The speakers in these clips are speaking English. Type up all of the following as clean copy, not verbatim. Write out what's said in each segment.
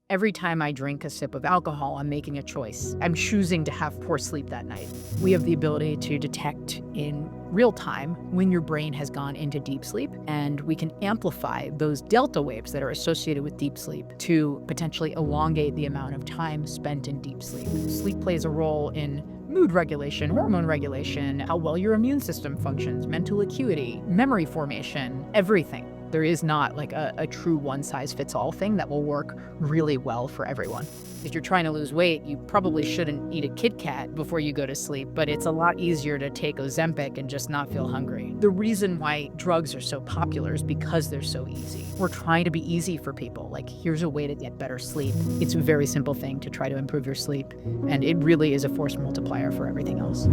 Every time I drink a sip of alcohol, I'm making a choice. I'm choosing to have poor sleep that night. We have the ability to detect in real time when your brain has gone into deep sleep, and we can amplify those delta waves that are associated with deep sleep to potentially elongate the amount of time spent in deep sleep. Sleep plays a role in mood regulation, hormone regulation, how well your immune system functions, mental acuity, memory formation, everything. There is not like a true one-size-fits-all thing that will work really well for everyone. If you're trying to lose weight, you probably shouldn't eat a Kit Kat before you go to sleep, but it's a lot easier to take Ozempic and just not feel hungry. The reason why drugs are so popular is because they're so easy. We're trying to be easy for people. Like, here's a way to get better sleep. It's a very simple thing to try to improve your sleep, and it really is a force multiplier for everything else.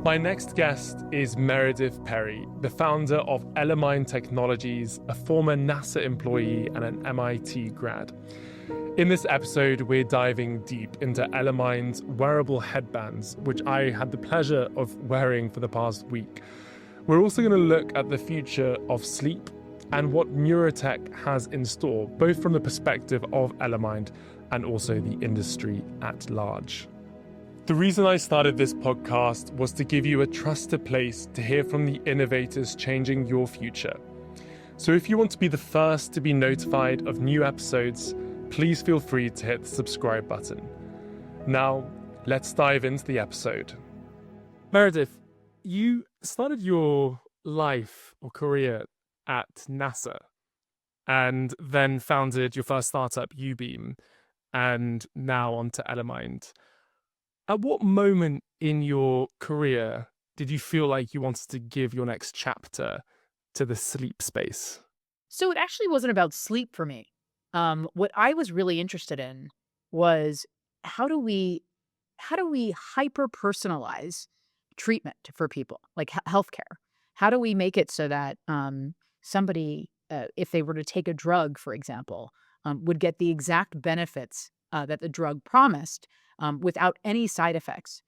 My next guest is Meredith Perry, the founder of Elemind Technologies, a former NASA employee and an MIT grad. In this episode, we're diving deep into Elemind's wearable headbands, which I had the pleasure of wearing for the past week. We're also going to look at the future of sleep and what Neurotech has in store, both from the perspective of Elemind and also the industry at large. The reason I started this podcast was to give you a trusted place to hear from the innovators changing your future. So if you want to be the first to be notified of new episodes, please feel free to hit the subscribe button. Now, let's dive into the episode. Meredith, you started your life or career at NASA and then founded your first startup, Ubeam, and now onto Elemind. At what moment in your career did you feel like you wanted to give your next chapter to the sleep space? So it actually wasn't about sleep for me. What I was really interested in was how do we hyper personalize treatment for people, like healthcare? How do we make it so that somebody, if they were to take a drug, for example, would get the exact benefits that the drug promised without any side effects?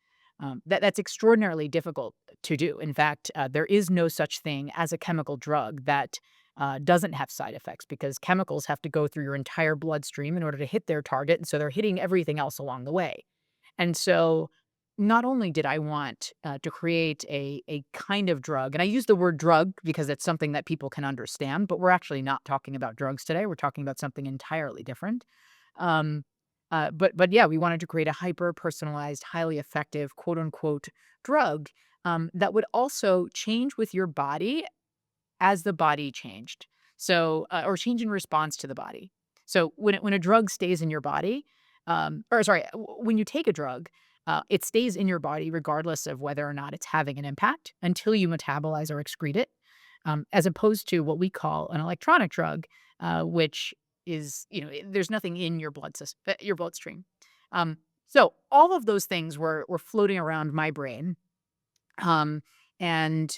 That's extraordinarily difficult to do. In fact, there is no such thing as a chemical drug that doesn't have side effects, because chemicals have to go through your entire bloodstream in order to hit their target. And so they're hitting everything else along the way. And so not only did I want to create a kind of drug, and I use the word drug because it's something that people can understand, but we're actually not talking about drugs today. We're talking about something entirely different. Um, but yeah, we wanted to create a hyper personalized, highly effective, quote unquote, drug that would also change with your body as the body changed. So, or change in response to the body. So when a drug stays in your body, when you take a drug, it stays in your body regardless of whether or not it's having an impact until you metabolize or excrete it, as opposed to what we call an electronic drug, which is, there's nothing in your your bloodstream. So all of those things were floating around my brain, um, and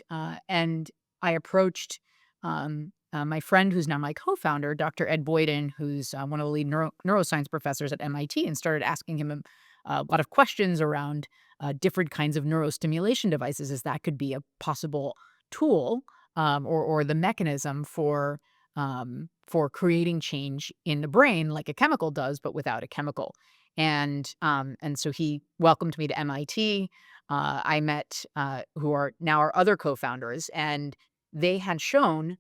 I approached my friend, who's now my co-founder, Dr. Ed Boyden, who's one of the lead neuroscience professors at MIT, and started asking him a lot of questions around different kinds of neurostimulation devices, as that could be a possible tool, or the mechanism for creating change in the brain like a chemical does, but without a chemical. And so he welcomed me to MIT. I met who are now our other co-founders, and they had shown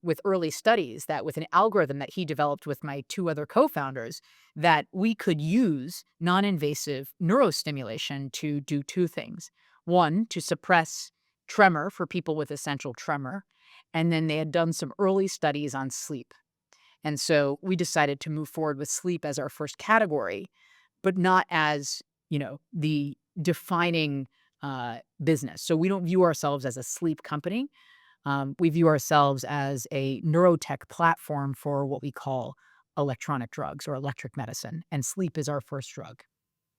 with early studies that with an algorithm that he developed with my two other co-founders, that we could use non-invasive neurostimulation to do two things. One, to suppress tremor for people with essential tremor. And then they had done some early studies on sleep. And so we decided to move forward with sleep as our first category, but not as, the defining business. So we don't view ourselves as a sleep company. We view ourselves as a neurotech platform for what we call electronic drugs or electric medicine. And sleep is our first drug,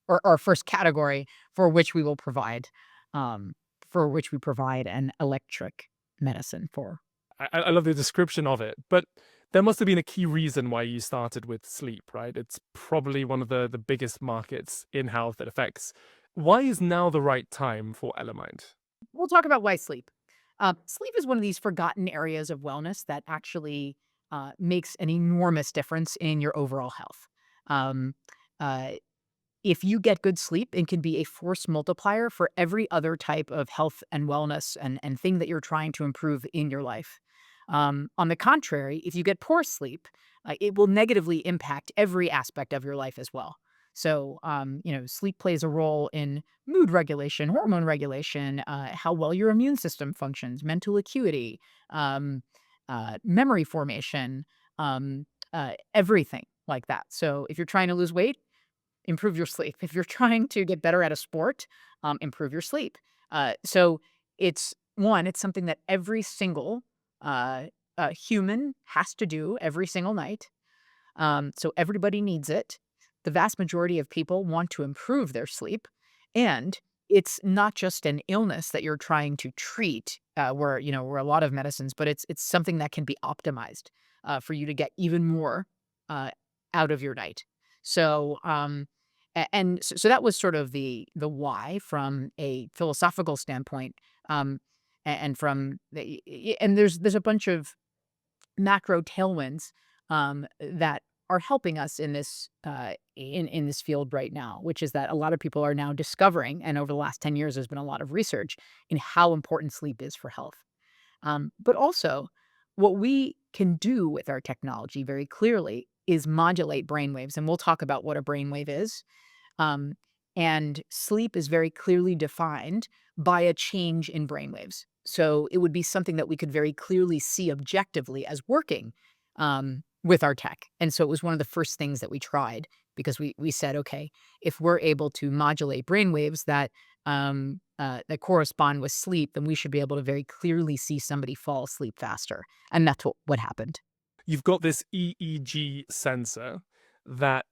or our first category for which we will provide, an electric medicine for. I love the description of it, but there must have been a key reason why you started with sleep, right? It's probably one of the biggest markets in health that affects. Why is now the right time for Elemind? We'll talk about why sleep. Sleep is one of these forgotten areas of wellness that actually makes an enormous difference in your overall health. Um, uh, if you get good sleep, it can be a force multiplier for every other type of health and wellness and thing that you're trying to improve in your life. On the contrary, if you get poor sleep, it will negatively impact every aspect of your life as well. So, sleep plays a role in mood regulation, hormone regulation, how well your immune system functions, mental acuity, um, memory formation, everything like that. So, if you're trying to lose weight, improve your sleep. If you're trying to get better at a sport, improve your sleep. So it's something that every single uh, human has to do every single night. So everybody needs it. The vast majority of people want to improve their sleep. And it's not just an illness that you're trying to treat, where a lot of medicines, but it's something that can be optimized for you to get even more uh, out of your night. So, and so that was sort of the why from a philosophical standpoint, and from and there's a bunch of macro tailwinds that are helping us in this in this field right now, which is that a lot of people are now discovering, and over the last 10 years, there's been a lot of research in how important sleep is for health. But also, what we can do with our technology very clearly is modulate brainwaves, and we'll talk about what a brainwave is. Um, and sleep is very clearly defined by a change in brainwaves. So it would be something that we could very clearly see objectively as working with our tech. And so it was one of the first things that we tried because we said, okay, if we're able to modulate brainwaves that correspond with sleep, then we should be able to very clearly see somebody fall asleep faster. And that's what happened. You've got this EEG sensor that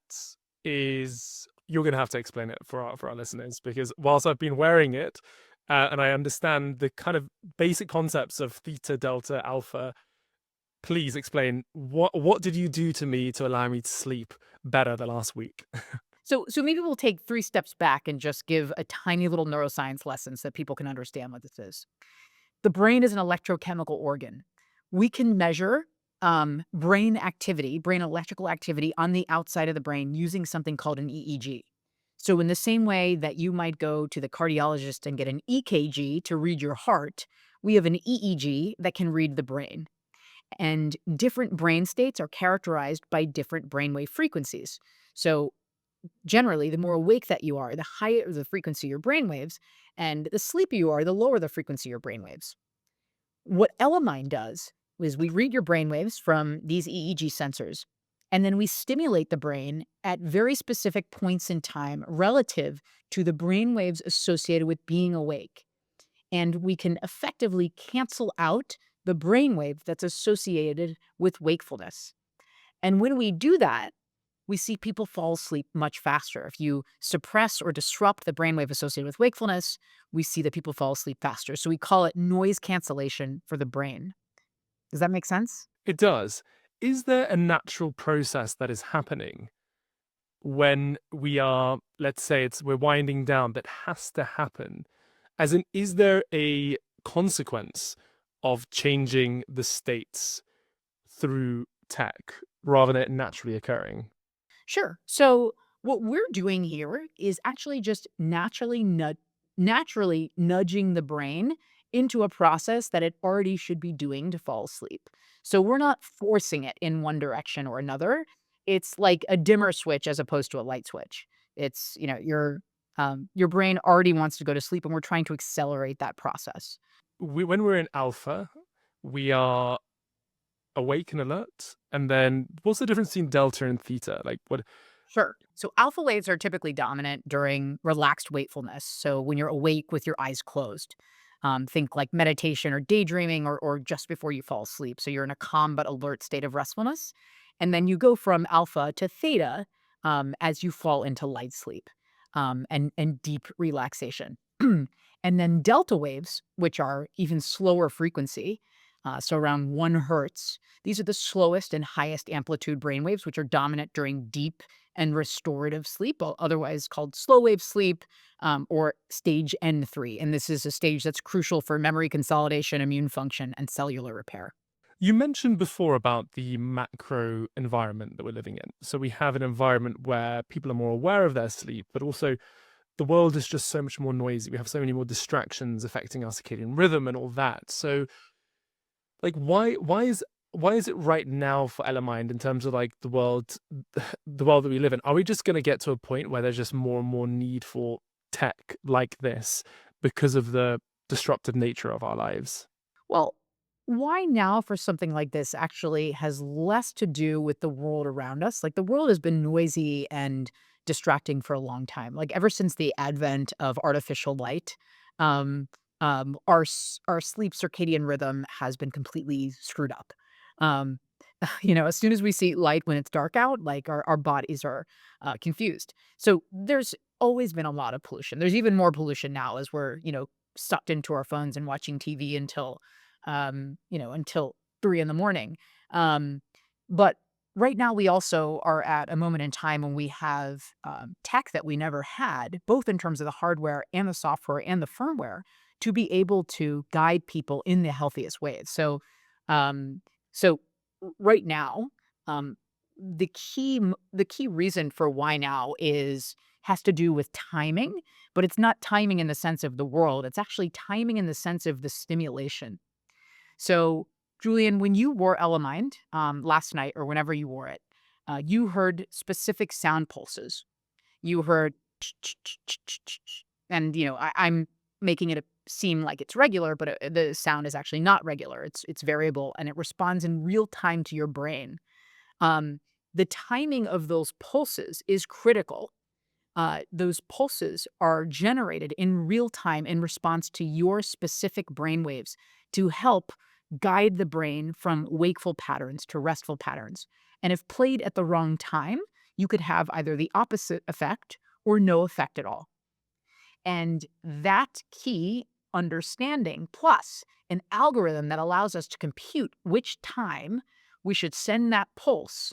is you're going to have to explain it for our listeners because whilst I've been wearing it and I understand the kind of basic concepts of theta, delta, alpha, please explain what did you do to me to allow me to sleep better the last week? So maybe we'll take 3 steps back and just give a tiny little neuroscience lesson so that people can understand what this is. The brain is an electrochemical organ. We can measure brain activity, brain electrical activity on the outside of the brain using something called an EEG. So in the same way that you might go to the cardiologist and get an EKG to read your heart, we have an EEG that can read the brain. And different brain states are characterized by different brainwave frequencies. So generally, the more awake that you are, the higher the frequency of your brainwaves, and the sleepier you are, the lower the frequency of your brainwaves. What Elemind does is we read your brainwaves from these EEG sensors, and then we stimulate the brain at very specific points in time relative to the brainwaves associated with being awake. And we can effectively cancel out the brainwave that's associated with wakefulness. And when we do that, we see people fall asleep much faster. If you suppress or disrupt the brainwave associated with wakefulness, we see that people fall asleep faster. So we call it noise cancellation for the brain. Does that make sense? It does. Is there a natural process that is happening when we are, let's say we're winding down, that has to happen? As in, is there a consequence of changing the states through tech rather than it naturally occurring? Sure. So what we're doing here is actually just naturally nudging the brain into a process that it already should be doing to fall asleep. So we're not forcing it in one direction or another. It's like a dimmer switch as opposed to a light switch. It's, your brain already wants to go to sleep and we're trying to accelerate that process. When we're in alpha, we are awake and alert. And then what's the difference between delta and theta? Like what? Sure. So alpha waves are typically dominant during relaxed wakefulness. So when you're awake with your eyes closed, think like meditation or daydreaming or just before you fall asleep. So you're in a calm but alert state of restfulness. And then you go from alpha to theta as you fall into light sleep and deep relaxation. And then delta waves, which are even slower frequency, so around 1 hertz. These are the slowest and highest amplitude brainwaves, which are dominant during deep and restorative sleep, otherwise called slow wave sleep, or stage N3. And this is a stage that's crucial for memory consolidation, immune function, and cellular repair. You mentioned before about the macro environment that we're living in. So we have an environment where people are more aware of their sleep, but also the world is just so much more noisy. We have so many more distractions affecting our circadian rhythm and all that. So like why is it right now for Elemind in terms of like the world the world that we live in? Are we just going to get to a point where there's just more and more need for tech like this because of the disruptive nature of our lives? Well, why now for something like this actually has less to do with the world around us. Like the world has been noisy and distracting for a long time. Like ever since the advent of artificial light, um, our sleep circadian rhythm has been completely screwed up. Um, as soon as we see light when it's dark out, like our bodies are confused. So there's always been a lot of pollution. There's even more pollution now as we're sucked into our phones and watching TV until 3 in the morning. But right now we also are at a moment in time when we have tech that we never had, both in terms of the hardware and the software and the firmware, to be able to guide people in the healthiest ways. Um, so right now, um, the key reason for why now is has to do with timing, but it's not timing in the sense of the world. It's actually timing in the sense of the stimulation. So, Julian, when you wore Elemind last night or whenever you wore it, you heard specific sound pulses. You heard, and I'm making it seem like it's regular, but the sound is actually not regular. It's variable, and it responds in real time to your brain. Um, the timing of those pulses is critical. Those pulses are generated in real time in response to your specific brain waves to help guide the brain from wakeful patterns to restful patterns. And if played at the wrong time, you could have either the opposite effect or no effect at all. And that key understanding, plus an algorithm that allows us to compute which time we should send that pulse,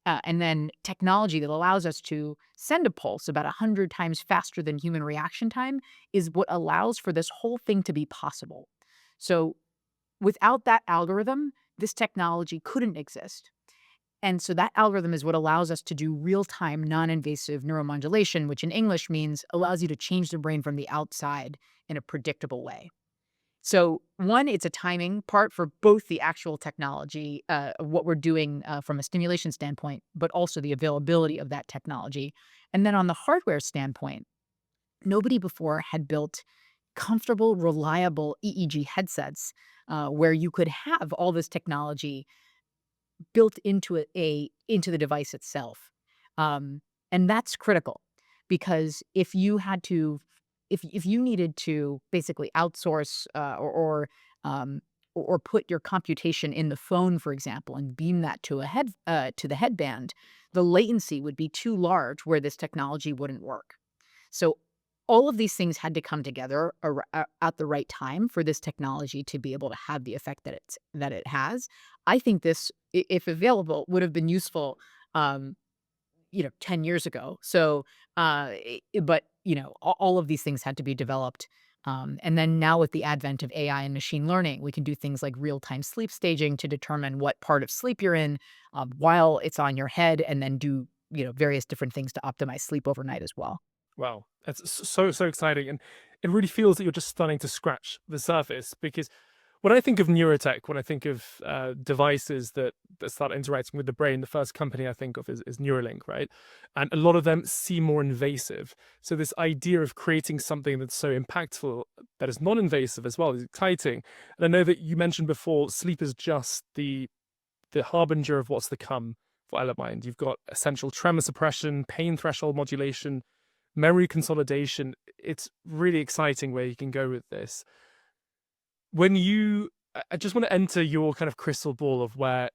and then technology that allows us to send a pulse about 100 times faster than human reaction time is what allows for this whole thing to be possible. So without that algorithm, this technology couldn't exist. And so that algorithm is what allows us to do real-time non-invasive neuromodulation, which in English means allows you to change the brain from the outside in a predictable way. So one, it's a timing part for both the actual technology, of what we're doing from a stimulation standpoint, but also the availability of that technology. And then on the hardware standpoint, nobody before had built comfortable, reliable EEG headsets where you could have all this technology built into the device itself. Um, and that's critical because if you needed to basically outsource or put your computation in the phone, for example, and beam that to the headband, the latency would be too large where this technology wouldn't work. So all of these things had to come together at the right time for this technology to be able to have the effect that it has. I think this, if available, would have been useful, 10 years ago. So, but all of these things had to be developed. And then now with the advent of AI and machine learning, we can do things like real-time sleep staging to determine what part of sleep you're in while it's on your head, and then do various different things to optimize sleep overnight as well. Wow, that's so exciting, and it really feels that you're just starting to scratch the surface. Because when I think of neurotech, when I think of devices that start interacting with the brain, the first company I think of is Neuralink, right? And a lot of them seem more invasive. So this idea of creating something that's so impactful that is non-invasive as well is exciting. And I know that you mentioned before, sleep is just the harbinger of what's to come for Elemind. You've got essential tremor suppression, pain threshold modulation, memory consolidation. It's really exciting where you can go with this. When you, I just want to enter your kind of crystal ball of where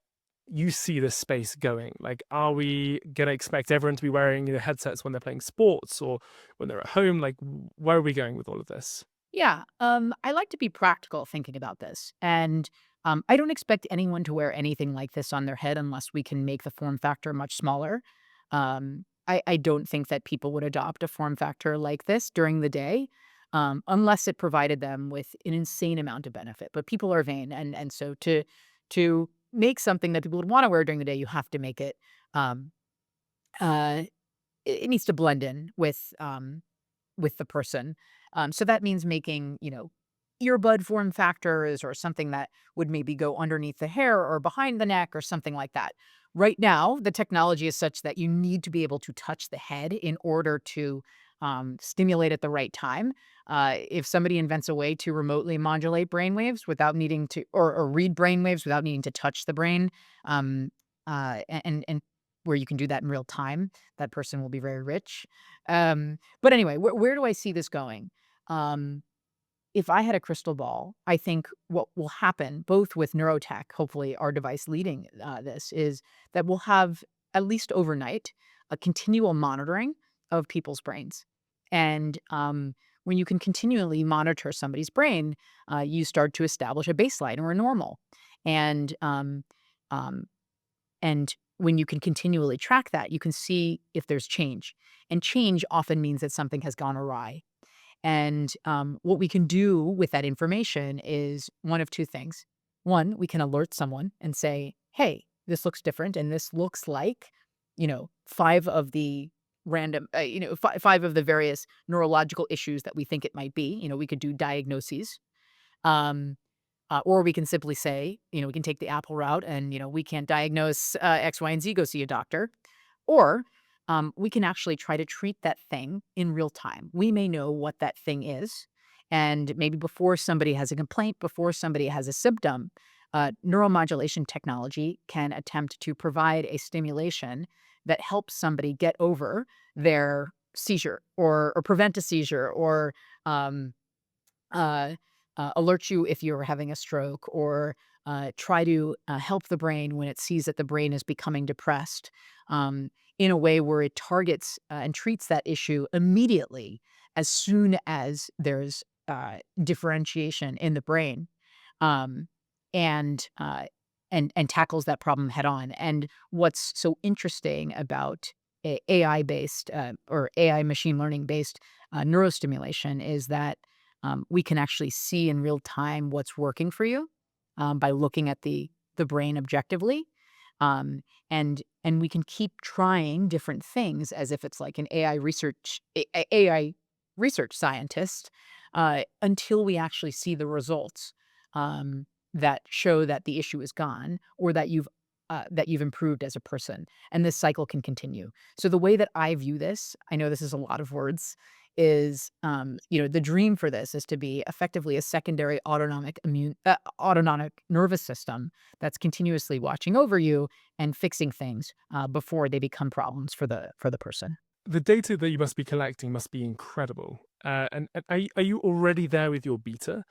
you see this space going. Like, are we going to expect everyone to be wearing headsets when they're playing sports or when they're at home? Like, where are we going with all of this? Yeah, I like to be practical thinking about this, and I don't expect anyone to wear anything like this on their head unless we can make the form factor much smaller. I don't think that people would adopt a form factor like this during the day, unless it provided them with an insane amount of benefit. But people are vain, and so to make something that people would want to wear during the day, you have to make it. Um, uh, it needs to blend in with the person. So that means making, earbud form factors or something that would maybe go underneath the hair or behind the neck or something like that. Right now, the technology is such that you need to be able to touch the head in order to stimulate at the right time. If somebody invents a way to remotely modulate brainwaves without needing to, or read brainwaves without needing to touch the brain, um, and where you can do that in real time, that person will be very rich. But anyway, where do I see this going? Um, if I had a crystal ball, I think what will happen, both with Neurotech, hopefully our device leading this, is that we'll have, at least overnight, a continual monitoring of people's brains. And when you can continually monitor somebody's brain, you start to establish a baseline or a normal. And um, and when you can continually track that, you can see if there's change. And change often means that something has gone awry. And what we can do with that information is one of two things. One, we can alert someone and say, hey, this looks different. And this looks like, five of the five of the various neurological issues that we think it might be. We could do diagnoses. Um, or we can simply say, we can take the Apple route and, we can't diagnose X, Y, and Z, go see a doctor. Or we can actually try to treat that thing in real time. We may know what that thing is. And maybe before somebody has a complaint, before somebody has a symptom, neuromodulation technology can attempt to provide a stimulation that helps somebody get over their seizure or prevent a seizure or um, uh, alert you if you're having a stroke or try to help the brain when it sees that the brain is becoming depressed in a way where it targets and treats that issue immediately as soon as there's differentiation in the brain um, and and tackles that problem head on. And what's so interesting about AI based or AI machine learning based neurostimulation is that we can actually see in real time what's working for you by looking at the brain objectively, and we can keep trying different things as if it's like an AI research scientist until we actually see the results that show that the issue is gone or that you've improved as a person. And this cycle can continue. So the way that I view this, I know this is a lot of words, is the dream for this is to be effectively a secondary autonomic nervous system that's continuously watching over you and fixing things before they become problems for the person. The data that you must be collecting must be incredible. And are you already there with your beta?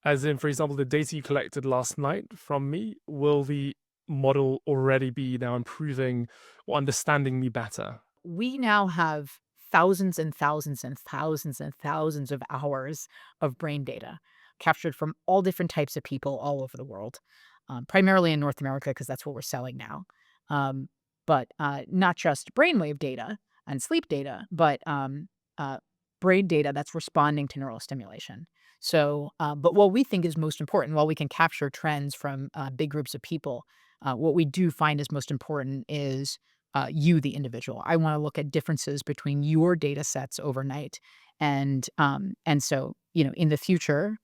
As in, for example, the data you collected last night from me, will the model already be now improving or understanding me better? We now have thousands and thousands and thousands and thousands of hours of brain data captured from all different types of people all over the world, primarily in North America because that's what we're selling now. Um, but not just brainwave data and sleep data, but uh, brain data that's responding to neural stimulation. So, but what we think is most important, while we can capture trends from big groups of people, what we do find is most important is you, the individual. I want to look at differences between your data sets overnight, and so in the future,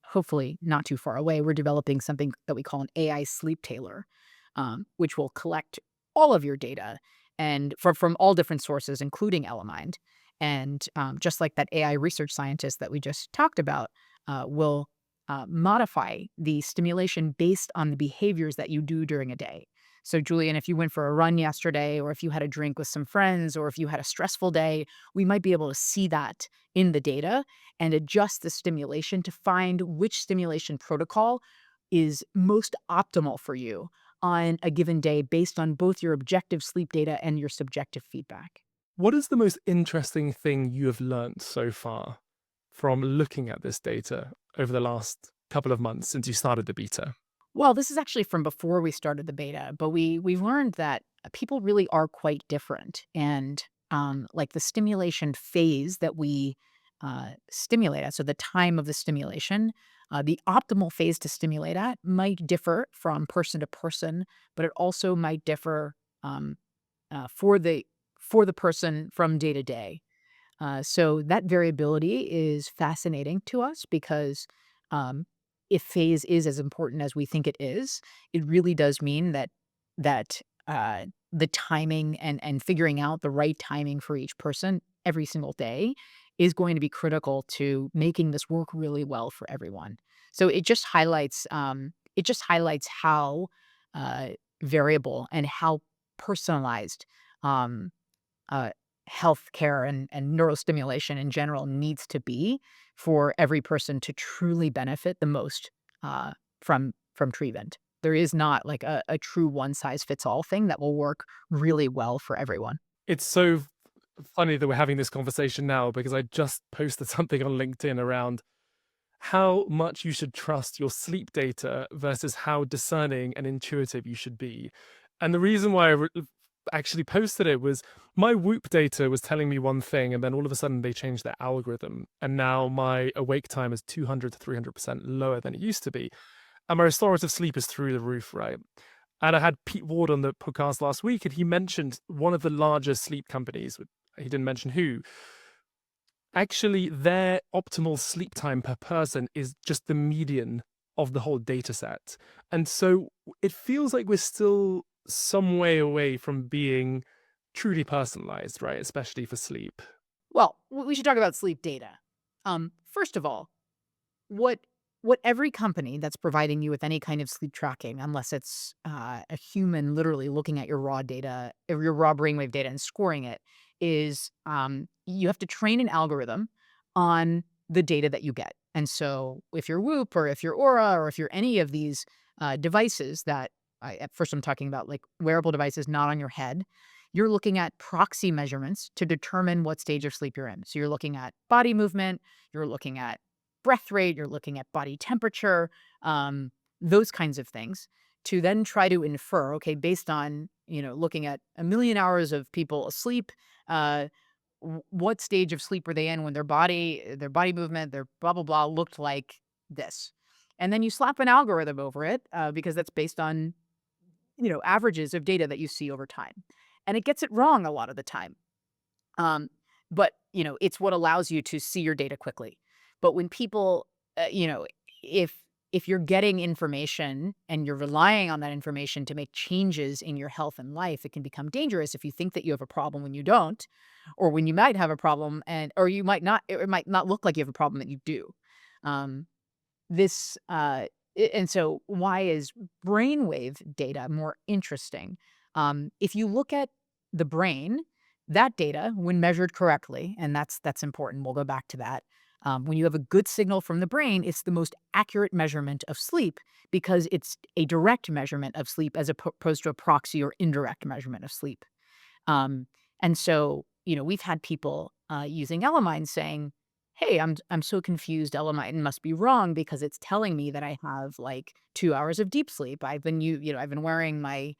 hopefully not too far away, we're developing something that we call an AI sleep tailor, which will collect all of your data and from all different sources, including Elemind. And just like that AI research scientist that we just talked about, will modify the stimulation based on the behaviors that you do during a day. So, Julian, if you went for a run yesterday, or if you had a drink with some friends, or if you had a stressful day, we might be able to see that in the data and adjust the stimulation to find which stimulation protocol is most optimal for you on a given day based on both your objective sleep data and your subjective feedback. What is the most interesting thing you have learned so far from looking at this data over the last couple of months since you started the beta? Well, this is actually from before we started the beta, but we learned that people really are quite different, and like the stimulation phase that we stimulate at, so the time of the stimulation, the optimal phase to stimulate at might differ from person to person, but it also might differ um, for the person from day to day. So that variability is fascinating to us because um, if phase is as important as we think it really does mean that the timing and figuring out the right timing for each person every single day is going to be critical to making this work really well for everyone. So it just highlights how uh, variable and how personalized um, uh, healthcare and neurostimulation in general needs to be for every person to truly benefit the most from treatment. There is not like a true one size fits all thing that will work really well for everyone. It's so funny that we're having this conversation now because I just posted something on LinkedIn around how much you should trust your sleep data versus how discerning and intuitive you should be. And the reason why actually posted it was my Whoop data was telling me one thing, and then all of a sudden they changed their algorithm. And now my awake time is 200 to 300% lower than it used to be. And my restorative sleep is through the roof, right? And I had Pete Ward on the podcast last week, and he mentioned one of the largest sleep companies. He didn't mention who, actually their optimal sleep time per person is just the median of the whole data set. And so it feels like we're still some way away from being truly personalized, right? Especially for sleep. Well, we should talk about sleep data. First of all, what what every company that's providing you with any kind of sleep tracking, unless it's a human literally looking at your raw data or your raw brainwave data and scoring it, is you have to train an algorithm on the data that you get. And so, if you're Whoop or if you're Aura or if you're any of these devices that at first I'm talking about like wearable devices not on your head, you're looking at proxy measurements to determine what stage of sleep you're in. So you're looking at body movement, you're looking at breath rate, you're looking at body temperature, um, those kinds of things to then try to infer, okay, based on, looking at a million hours of people asleep, uh, what stage of sleep were they in when their body movement, their blah, blah, blah looked like this. And then you slap an algorithm over it because that's based on, averages of data that you see over time. And it gets it wrong a lot of the time. Um, but, it's what allows you to see your data quickly. But when people, if if you're getting information and you're relying on that information to make changes in your health and life, it can become dangerous if you think that you have a problem when you don't, or when you might have a problem or you might not, it might not look like you have a problem that you do. Um, this and so why is brainwave data more interesting? If you look at the brain, that data, when measured correctly, and that's important, we'll go back to that. When you have a good signal from the brain, it's the most accurate measurement of sleep because it's a direct measurement of sleep as opposed to a proxy or indirect measurement of sleep. Um, and so, we've had people using Elemind saying, "Hey, I'm so confused. Elemind must be wrong because it's telling me that I have like 2 hours of deep sleep. I've been wearing my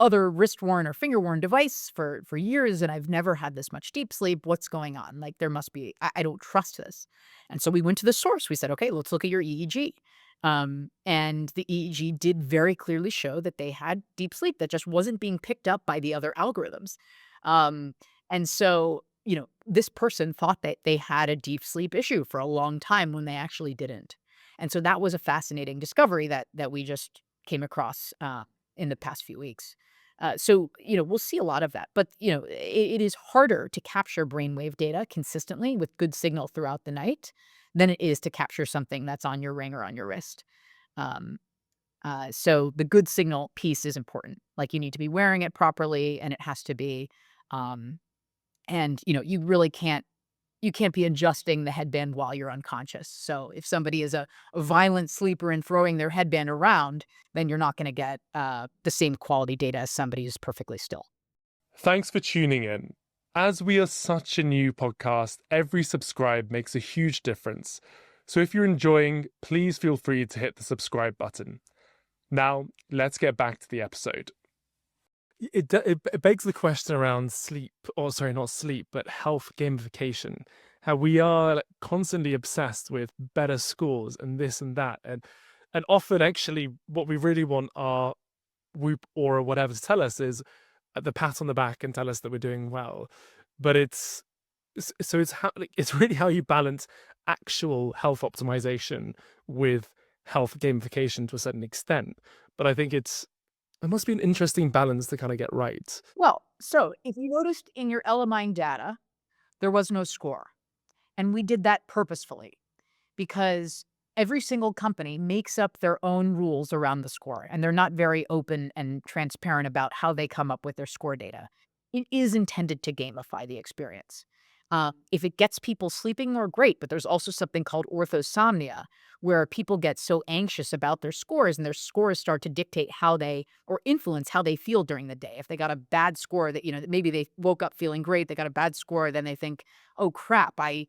other wrist worn or finger worn device for years, and I've never had this much deep sleep. What's going on? Like there must be. I don't trust this." And so we went to the source. We said, "Okay, let's look at your EEG." And the EEG did very clearly show that they had deep sleep that just wasn't being picked up by the other algorithms. Um, and so, this person thought that they had a deep sleep issue for a long time when they actually didn't. And so that was a fascinating discovery that we just came across in the past few weeks. So, we'll see a lot of that. But, it is harder to capture brainwave data consistently with good signal throughout the night than it is to capture something that's on your ring or on your wrist. Um, so the good signal piece is important. Like you need to be wearing it properly and it has to be, um, and you really you can't be adjusting the headband while you're unconscious. So if somebody is a violent sleeper and throwing their headband around, then you're not going to get the same quality data as somebody who's perfectly still. Thanks for tuning in. As we are such a new podcast, every subscribe makes a huge difference. So if you're enjoying, please feel free to hit the subscribe button. Now, let's get back to the episode. It begs the question around sleep, or sorry, not sleep, but health gamification. How we are like, constantly obsessed with better scores and this and that, and often actually what we really want our Whoop or whatever to tell us is the pat on the back and tell us that we're doing well. But so it's how like, it's really how you balance actual health optimization with health gamification to a certain extent. But I think it must be an interesting balance to kind of get right. Well, so if you noticed in your Elemind data, there was no score. And we did that purposefully because every single company makes up their own rules around the score, and they're not very open and transparent about how they come up with their score data. It is intended to gamify the experience. If it gets people sleeping more, great, but there's also something called orthosomnia, where people get so anxious about their scores and their scores start to dictate how they or influence how they feel during the day. If they got a bad score that, maybe they woke up feeling great, they got a bad score, then they think, oh crap, I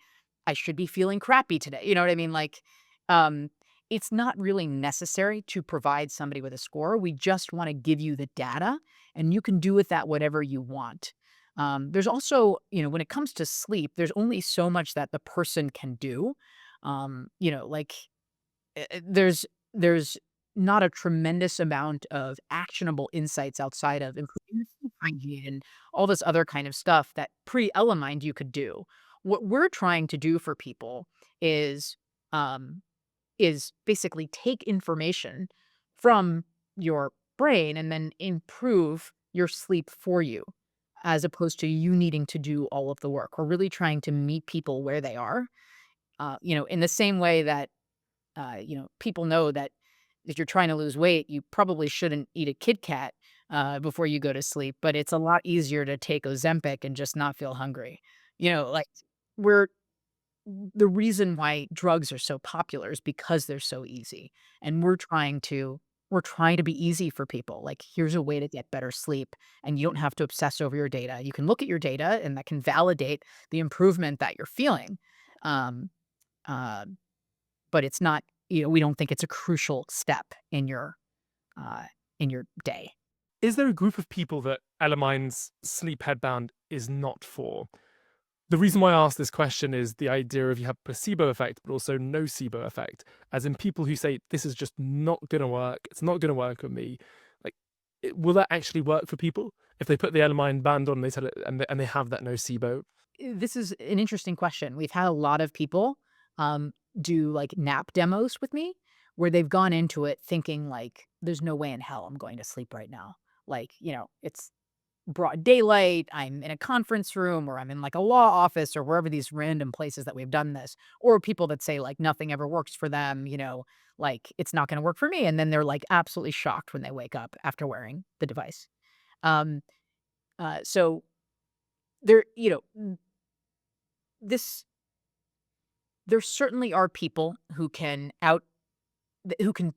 should be feeling crappy today. You know what I mean? Like, um, it's not really necessary to provide somebody with a score. We just want to give you the data, and you can do with that whatever you want. There's also, when it comes to sleep, there's only so much that the person can do. Like there's not a tremendous amount of actionable insights outside of improving your sleep hygiene and all this other kind of stuff that pre-Elemind you could do. What we're trying to do for people is um, is basically take information from your brain and then improve your sleep for you, as opposed to you needing to do all of the work. We're really trying to meet people where they are, in the same way that people know that if you're trying to lose weight, you probably shouldn't eat a Kit Kat before you go to sleep. But it's a lot easier to take Ozempic and just not feel hungry. Like we're the reason why drugs are so popular is because they're so easy, and we're trying to be easy for people. Like, here's a way to get better sleep, and you don't have to obsess over your data. You can look at your data, and that can validate the improvement that you're feeling. Um, uh, but it's not, we don't think it's a crucial step uh, in your day. Is there a group of people that Elemind's sleep headband is not for? The reason why I ask this question is the idea of you have placebo effect, but also nocebo effect, as in people who say, this is just not going to work. It's not going to work on me. Like, will that actually work for people? If they put the Elemind band on, they tell it, and they have that nocebo. This is an interesting question. We've had a lot of people do like nap demos with me where they've gone into it thinking like, there's no way in hell I'm going to sleep right now. Like, it's broad daylight, I'm in a conference room, or I'm in like a law office, or wherever these random places that we've done this, or people that say like nothing ever works for them, like it's not going to work for me. And then they're like absolutely shocked when they wake up after wearing the device. Um, so there, this, there certainly are people who can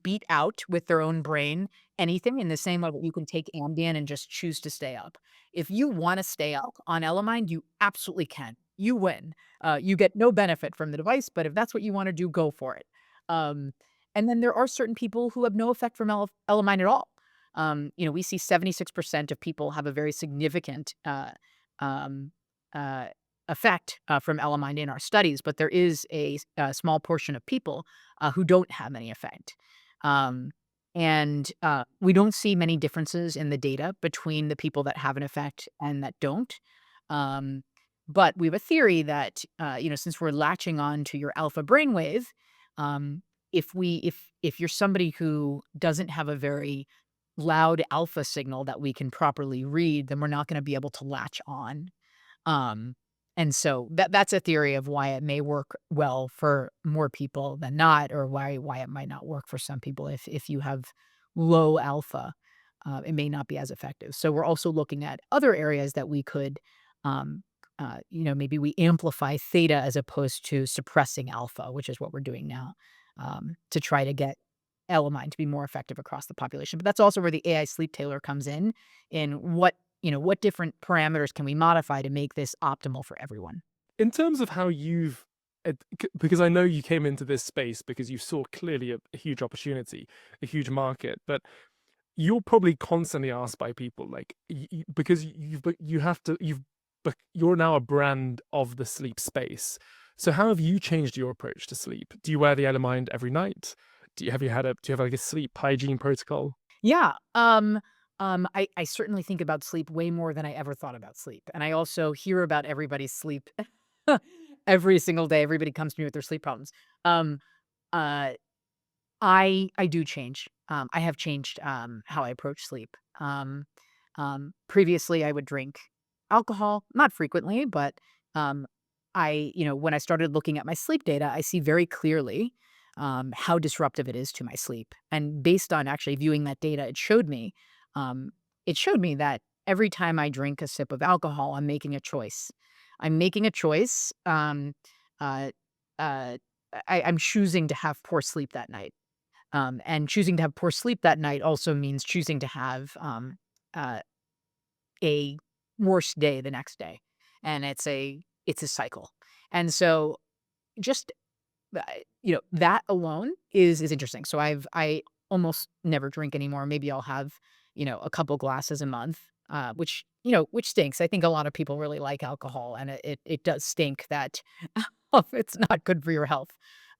beat out with their own brain anything in the same way that you can take Ambien and just choose to stay up. If you wanna stay up on Elemind, you absolutely can. You win. You get no benefit from the device, but if that's what you wanna do, go for it. Um, and then there are certain people who have no effect from Elemind at all. We see 76% of people have a very significant, um, uh, effect, from Elemind in our studies, but there is a small portion of people who don't have any effect. Um, and we don't see many differences in the data between the people that have an effect and that don't. Um, but we have a theory that, since we're latching on to your alpha brainwave, um, if you're somebody who doesn't have a very loud alpha signal that we can properly read, then we're not going to be able to latch on. Um, and so that's a theory of why it may work well for more people than not, or why it might not work for some people. If you have low alpha, it may not be as effective. So we're also looking at other areas that we could, um, maybe we amplify theta as opposed to suppressing alpha, which is what we're doing now, to try to get Elemind to be more effective across the population. But that's also where the AI sleep tailor comes in what different parameters can we modify to make this optimal for everyone? In terms of how you've because I know you came into this space because you saw clearly a huge opportunity, a huge market, but you're probably constantly asked by people like because you have to you're now a brand of the sleep space. So how have you changed your approach to sleep? Do you wear the Elemind every night? Do you have like a sleep hygiene protocol? Yeah. I certainly think about sleep way more than I ever thought about sleep. And I also hear about everybody's sleep every single day. Everybody comes to me with their sleep problems. Um, uh, I do change. I have changed how I approach sleep. Previously, I would drink alcohol, not frequently, but um, when I started looking at my sleep data, I see very clearly how disruptive it is to my sleep. And based on actually viewing that data, um, it showed me that every time I drink a sip of alcohol, I'm making a choice. I'm making a choice. Uh, uh, I'm choosing to have poor sleep that night. And choosing to have poor sleep that night also means choosing to have uh, a worse day the next day, and it's a cycle. And so just that alone is interesting. So I almost never drink anymore. Maybe I'll have a couple glasses a month, which stinks. I think a lot of people really like alcohol, and it does stink that it's not good for your health.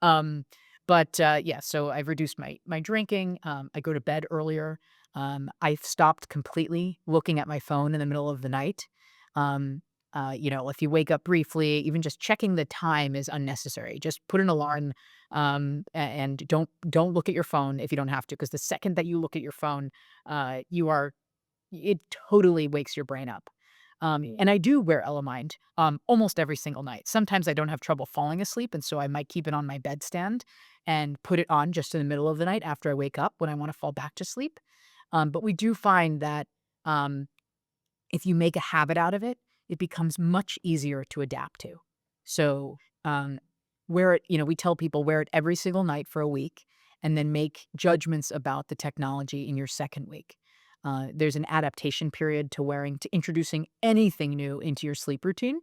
Um, but yeah, so I've reduced my drinking. I go to bed earlier. I've stopped completely looking at my phone in the middle of the night. Um, if you wake up briefly, even just checking the time is unnecessary. Just put an alarm, and don't look at your phone if you don't have to, because the second that you look at your phone, you are it totally wakes your brain up. And I do wear Elemind almost every single night. Sometimes I don't have trouble falling asleep, and so I might keep it on my bedstand and put it on just in the middle of the night after I wake up when I want to fall back to sleep. But we do find that um, if you make a habit out of it, it becomes much easier to adapt to. So, wear it, we tell people wear it every single night for a week and then make judgments about the technology in your second week. There's an adaptation period to introducing anything new into your sleep routine.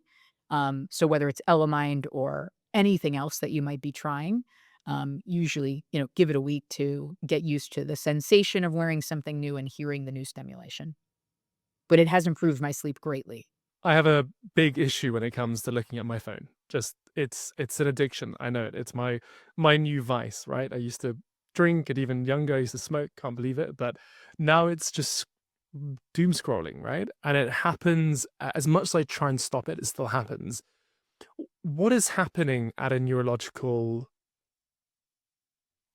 So whether it's Elemind or anything else that you might be trying, usually, give it a week to get used to the sensation of wearing something new and hearing the new stimulation. But it has improved my sleep greatly. I have a big issue when it comes to looking at my phone. Just it's an addiction. I know it. It's my new vice, right? I used to drink and even younger, I used to smoke, can't believe it. But now it's just doom scrolling, right? And it happens as much as I try and stop it, it still happens. What is happening at a neurological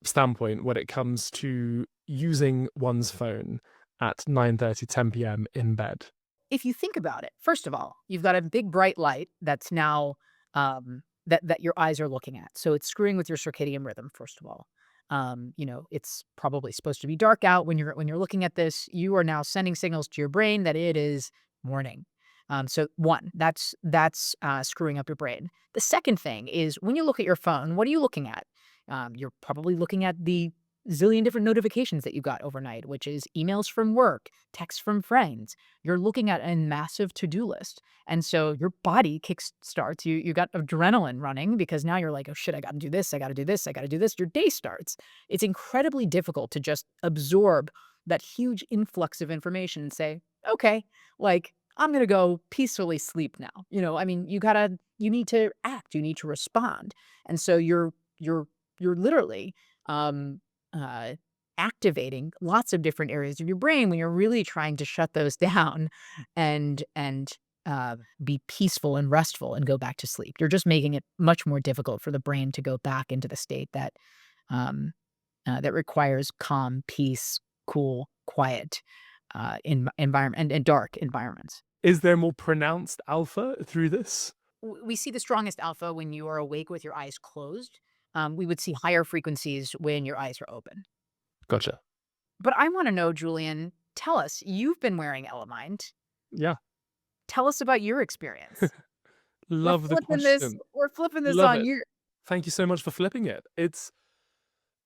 standpoint when it comes to using one's phone at 9:30, 10 p.m. in bed? If you think about it, first of all, you've got a big bright light that's now that your eyes are looking at. So it's screwing with your circadian rhythm, first of all. It's probably supposed to be dark out when you're looking at this. You are now sending signals to your brain that it is morning. So one, that's screwing up your brain. The second thing is when you look at your phone, what are you looking at? You're probably looking at the zillion different notifications that you got overnight, which is emails from work, texts from friends. You're looking at a massive to-do list. And so your body kicks starts. You got adrenaline running because now you're like, oh shit, I gotta do this, I gotta do this, I gotta do this. Your day starts. It's incredibly difficult to just absorb that huge influx of information and say, okay, like I'm gonna go peacefully sleep now. I mean, you need to act, you need to respond. And so you're literally um uh, activating lots of different areas of your brain when you're really trying to shut those down and be peaceful and restful and go back to sleep. You're just making it much more difficult for the brain to go back into the state um, that requires calm, peace, cool, quiet environment and dark environments. Is there more pronounced alpha through this? We see the strongest alpha when you are awake with your eyes closed. We would see higher frequencies when your eyes are open. Gotcha. But I wanna know, Julian, tell us, you've been wearing Elemind. Yeah. Tell us about your experience. We're Love the flipping this question. we're flipping this Love on it. you. Thank you so much for flipping it. It's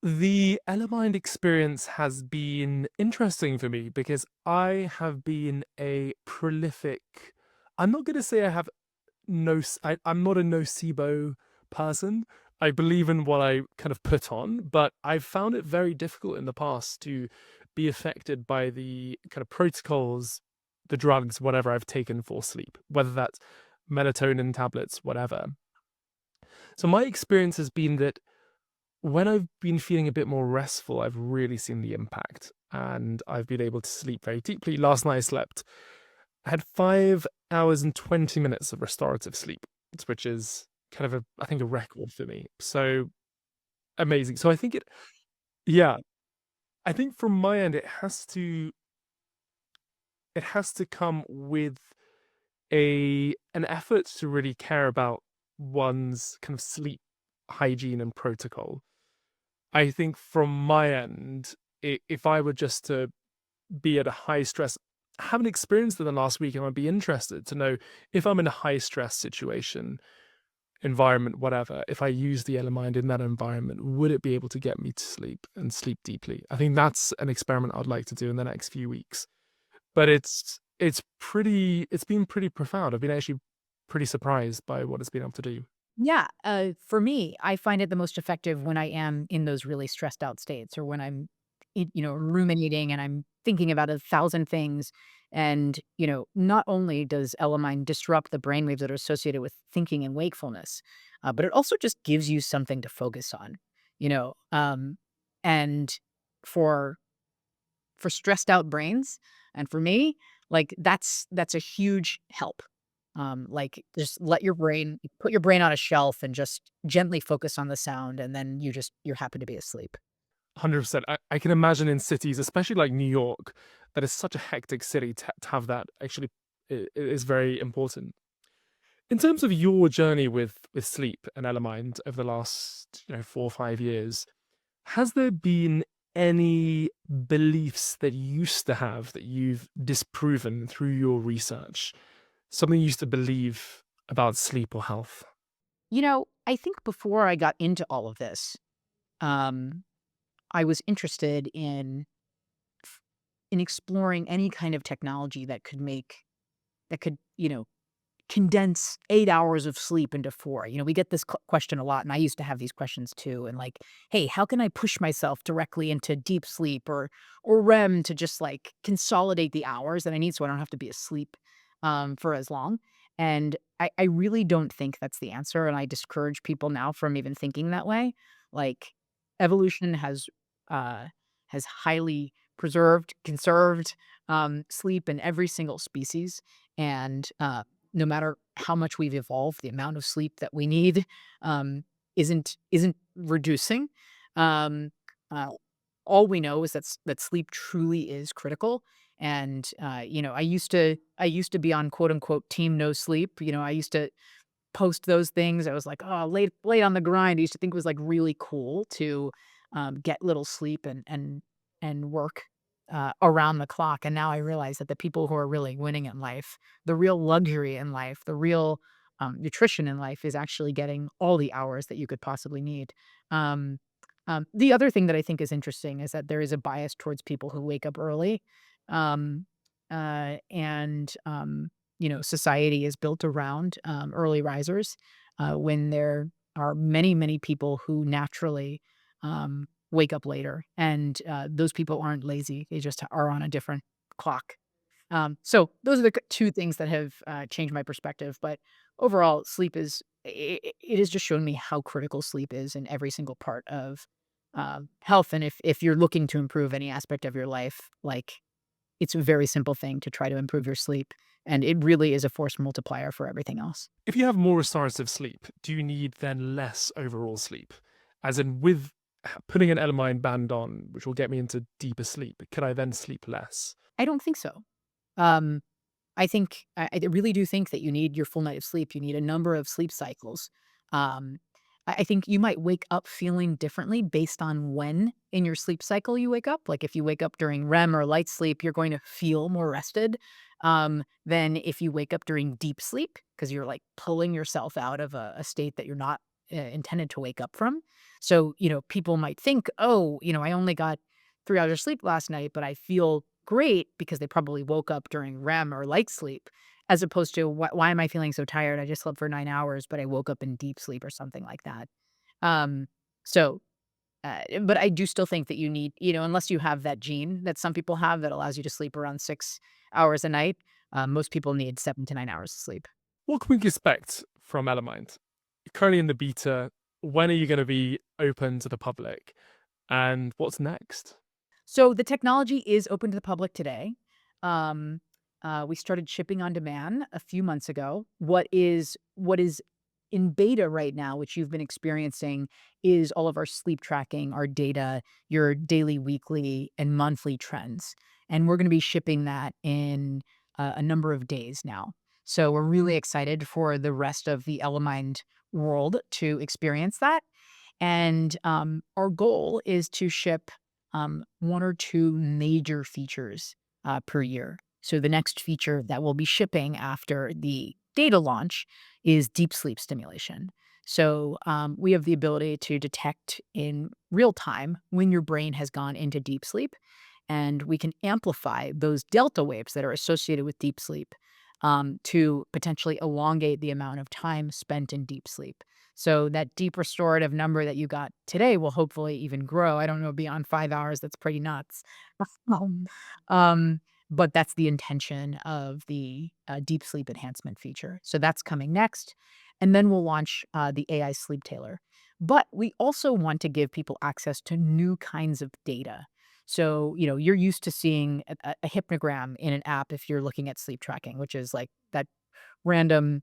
the Elemind experience has been interesting for me because I have been a prolific. I'm not going to say I have I'm not a nocebo person. I believe in what I kind of put on, but I've found it very difficult in the past to be affected by the kind of protocols, the drugs, whatever I've taken for sleep, whether that's melatonin tablets, whatever. So my experience has been that when I've been feeling a bit more restful, I've really seen the impact and I've been able to sleep very deeply. Last night I slept, I had 5 hours and 20 minutes of restorative sleep, which is kind of I think a record for me. So amazing. So I think yeah, I think from my end, it has to come with an effort to really care about one's kind of sleep hygiene and protocol. I think from my end, if I were just to be at a high stress, I haven't experienced it in the last week, and I'd be interested to know if I'm in a high stress situation, environment, whatever, if I use the Elemind in that environment, would it be able to get me to sleep and sleep deeply? I think that's an experiment I'd like to do in the next few weeks. But it's been pretty profound. I've been actually pretty surprised by what it's been able to do. Yeah, for me, I find it the most effective when I am in those really stressed out states or when I'm, ruminating and I'm thinking about 1,000 things. And, not only does Elemind disrupt the brainwaves that are associated with thinking and wakefulness, but it also just gives you something to focus on, you know, um, and for stressed out brains, and for me, like, that's a huge help. Like, just let your brain put your brain on a shelf and just gently focus on the sound, and then you're happy to be asleep. 100%. I can imagine in cities, especially like New York, that is such a hectic city to have that actually is very important. In terms of your journey with sleep and Elemind over the last 4 or 5 years, has there been any beliefs that you used to have that you've disproven through your research? Something you used to believe about sleep or health? I think before I got into all of this, um, I was interested in exploring any kind of technology that could, condense 8 hours of sleep into 4. We get this question a lot, and I used to have these questions too, and like, "Hey, how can I push myself directly into deep sleep or REM to just, like, consolidate the hours that I need so I don't have to be asleep, for as long?" And I really don't think that's the answer, and I discourage people now from even thinking that way. Like, evolution has highly preserved, conserved, sleep in every single species, and, no matter how much we've evolved, the amount of sleep that we need, isn't reducing. Um, uh, all we know is that sleep truly is critical. And I used to be on quote unquote team no sleep. I used to post those things. I was like, oh, late on the grind. I used to think it was like really cool to get little sleep and work around the clock. And now I realize that the people who are really winning in life, the real luxury in life, the real nutrition in life is actually getting all the hours that you could possibly need. Um, the other thing that I think is interesting is that there is a bias towards people who wake up early. Um, and society is built around early risers when there are many, many people who naturally wake up later. And those people aren't lazy, they just are on a different clock. So those are the two things that have changed my perspective. But overall, sleep it has just shown me how critical sleep is in every single part of health. And if you're looking to improve any aspect of your life, like it's a very simple thing to try to improve your sleep, and it really is a force multiplier for everything else. If you have more restorative sleep, do you need then less overall sleep? As in, with putting an Elemind band on, which will get me into deeper sleep, could I then sleep less? I don't think so. Um, I really do think that you need your full night of sleep. You need a number of sleep cycles. Um, I think you might wake up feeling differently based on when in your sleep cycle you wake up. Like if you wake up during REM or light sleep, you're going to feel more rested than if you wake up during deep sleep because you're like pulling yourself out of a state that you're not intended to wake up from. So, people might think, oh, I only got 3 hours of sleep last night, but I feel great because they probably woke up during REM or light sleep, as opposed to why am I feeling so tired? I just slept for 9 hours, but I woke up in deep sleep or something like that. Um, so, but I do still think that you need, unless you have that gene that some people have that allows you to sleep around 6 hours a night, most people need 7 to 9 hours of sleep. What can we expect from Elemind? You're currently in the beta. When are you going to be open to the public? And what's next? So the technology is open to the public today. Um, we started shipping on demand a few months ago. What is in beta right now, which you've been experiencing, is all of our sleep tracking, our data, your daily, weekly, and monthly trends, and we're going to be shipping that in a number of days now. So we're really excited for the rest of the Elemind world to experience that. And our goal is to ship one or two major features per year. So the next feature that we'll be shipping after the data launch is deep sleep stimulation. So we have the ability to detect in real time when your brain has gone into deep sleep, and we can amplify those delta waves that are associated with deep sleep to potentially elongate the amount of time spent in deep sleep. So that deep restorative number that you got today will hopefully even grow. I don't know, beyond 5 hours. That's pretty nuts. Um, um, but that's the intention of the deep sleep enhancement feature. So that's coming next. And then we'll launch the AI sleep tailor. But we also want to give people access to new kinds of data. So, you're used to seeing a hypnogram in an app if you're looking at sleep tracking, which is like that random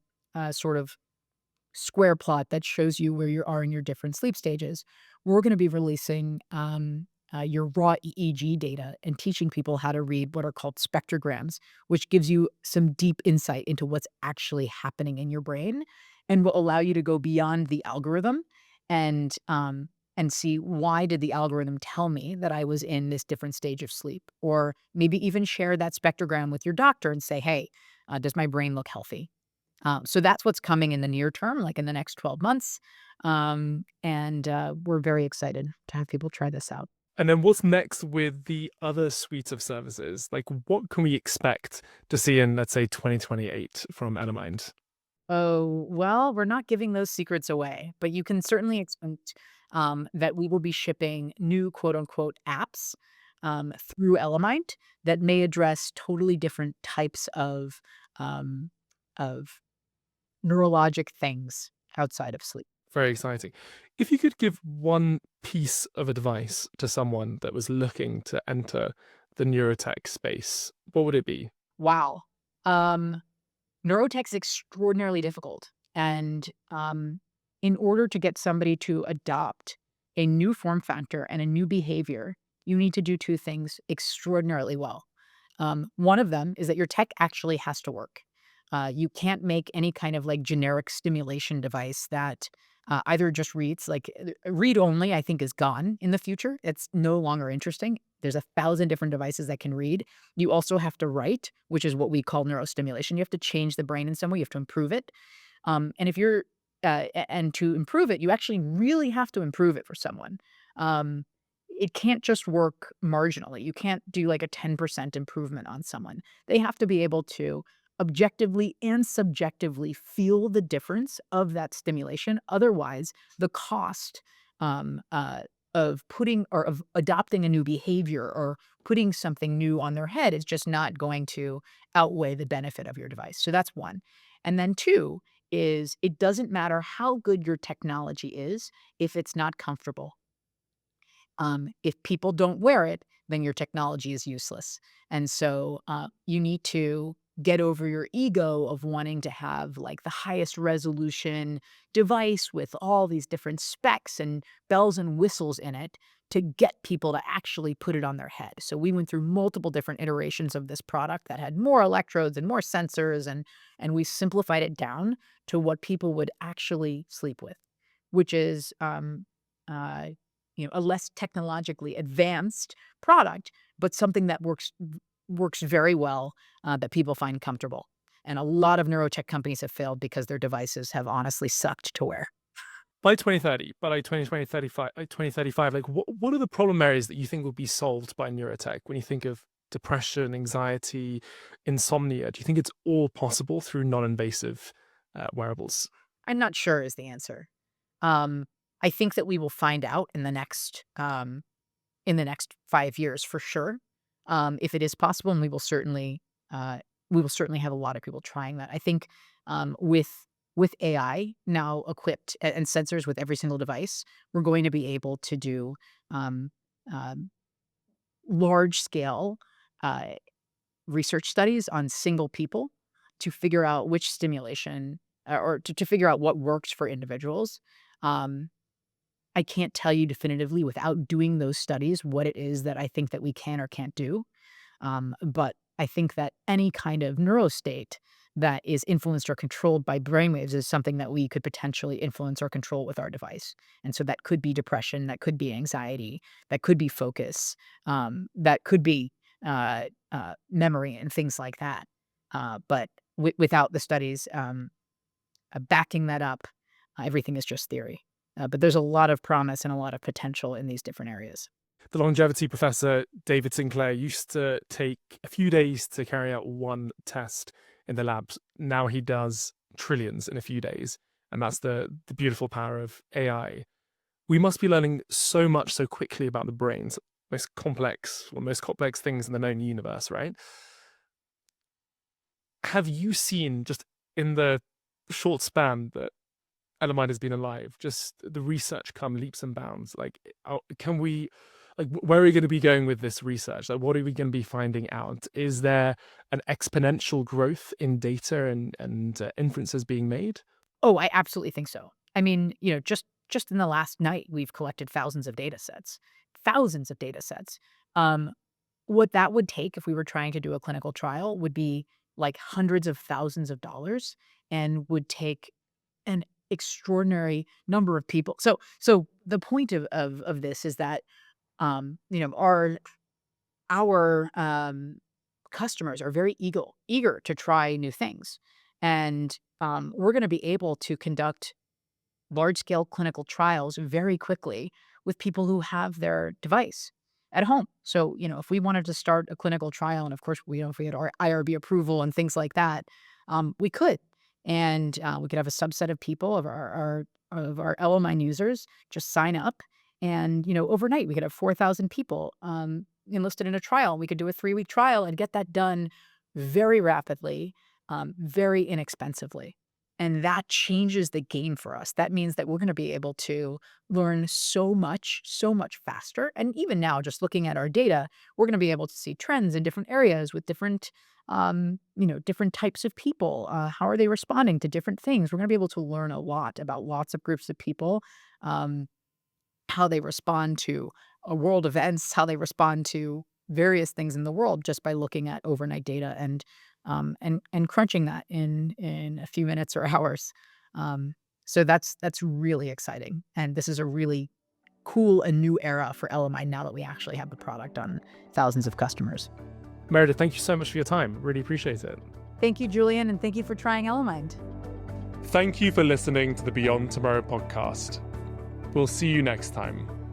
sort of square plot that shows you where you are in your different sleep stages. We're going to be releasing your raw EEG data and teaching people how to read what are called spectrograms, which gives you some deep insight into what's actually happening in your brain and will allow you to go beyond the algorithm and see why did the algorithm tell me that I was in this different stage of sleep, or maybe even share that spectrogram with your doctor and say, hey, does my brain look healthy? So that's what's coming in the near term, like in the next 12 months. And we're very excited to have people try this out. And then what's next with the other suite of services? Like, what can we expect to see in, let's say, 2028 from Elemind? Oh, well, we're not giving those secrets away, but you can certainly expect that we will be shipping new quote unquote apps through Elemind that may address totally different types um, of neurologic things outside of sleep. Very exciting. If you could give one piece of advice to someone that was looking to enter the neurotech space, what would it be? Wow. Um, Neurotech is extraordinarily difficult. And in order to get somebody to adopt a new form factor and a new behavior, you need to do two things extraordinarily well. One of them is that your tech actually has to work. You can't make any kind of like generic stimulation device that either just reads, like read only, I think is gone in the future. It's no longer interesting. There's 1,000 different devices that can read. You also have to write, which is what we call neurostimulation. You have to change the brain in some way. You have to improve it. And if you're, and to improve it, you actually really have to improve it for someone. Um, it can't just work marginally. You can't do like a 10% improvement on someone. They have to be able to objectively and subjectively feel the difference of that stimulation. Otherwise, the cost um, uh, of putting or of adopting a new behavior or putting something new on their head is just not going to outweigh the benefit of your device. So that's one. And then two is it doesn't matter how good your technology is if it's not comfortable. If people don't wear it, then your technology is useless. And so you need to get over your ego of wanting to have like the highest resolution device with all these different specs and bells and whistles in it to get people to actually put it on their head. So we went through multiple different iterations of this product that had more electrodes and more sensors, and we simplified it down to what people would actually sleep with, which is uh, a less technologically advanced product, but something that works very well, that people find comfortable. And a lot of neurotech companies have failed because their devices have honestly sucked to wear. By 2030, by like 2035, like 2035, like what are the problem areas that you think will be solved by neurotech when you think of depression, anxiety, insomnia? Do you think it's all possible through non-invasive wearables? I'm not sure is the answer. Um, I think that we will find out in the next 5 years for sure, if it is possible, and uh, we will certainly have a lot of people trying that. I think with AI now equipped and sensors with every single device, we're going to be able to do um, um, large scale uh, research studies on single people to figure out which stimulation or to figure out what works for individuals. Um, I can't tell you definitively without doing those studies what it is that I think that we can or can't do. But I think that any kind of neurostate that is influenced or controlled by brainwaves is something that we could potentially influence or control with our device. And so that could be depression, that could be anxiety, that could be focus, that could be memory and things like that. But without the studies backing that up, everything is just theory. But there's a lot of promise and a lot of potential in these different areas. The longevity professor, David Sinclair, used to take a few days to carry out one test in the labs. Now he does trillions in a few days. And that's the beautiful power of AI. We must be learning so much so quickly about the brain's most complex things in the known universe, right? Have you seen, just in the short span that Elemind has been alive, just the research come leaps and bounds? Like, can we, like, where are we going to be going with this research? Like, what are we going to be finding out? Is there an exponential growth in data and inferences being made? Oh, I absolutely think so. I mean, just in the last night, we've collected thousands of data sets. Um, what that would take if we were trying to do a clinical trial would be like hundreds of thousands of dollars and would take an extraordinary number of people. So the point of this is that our customers are very eager to try new things, and we're going to be able to conduct large scale clinical trials very quickly with people who have their device at home. So, if we wanted to start a clinical trial, and of course, if we had our IRB approval and things like that, we could, and we could have a subset of people of our LMI users just sign up, and overnight we could have 4,000 people enlisted in a trial. We could do a 3-week trial and get that done very rapidly, very inexpensively. And that changes the game for us. That means that we're going to be able to learn so much faster. And even now, just looking at our data, we're going to be able to see trends in different areas with different types of people. How are they responding to different things? We're going to be able to learn a lot about lots of groups of people, um, how they respond to world events, how they respond to various things in the world just by looking at overnight data and crunching that in a few minutes or hours. So that's really exciting, and this is a really cool and new era for LMI now that we actually have the product on thousands of customers. Meredith, thank you so much for your time. Really appreciate it. Thank you, Julian, and thank you for trying Elemind. Thank you for listening to the Beyond Tomorrow podcast. We'll see you next time.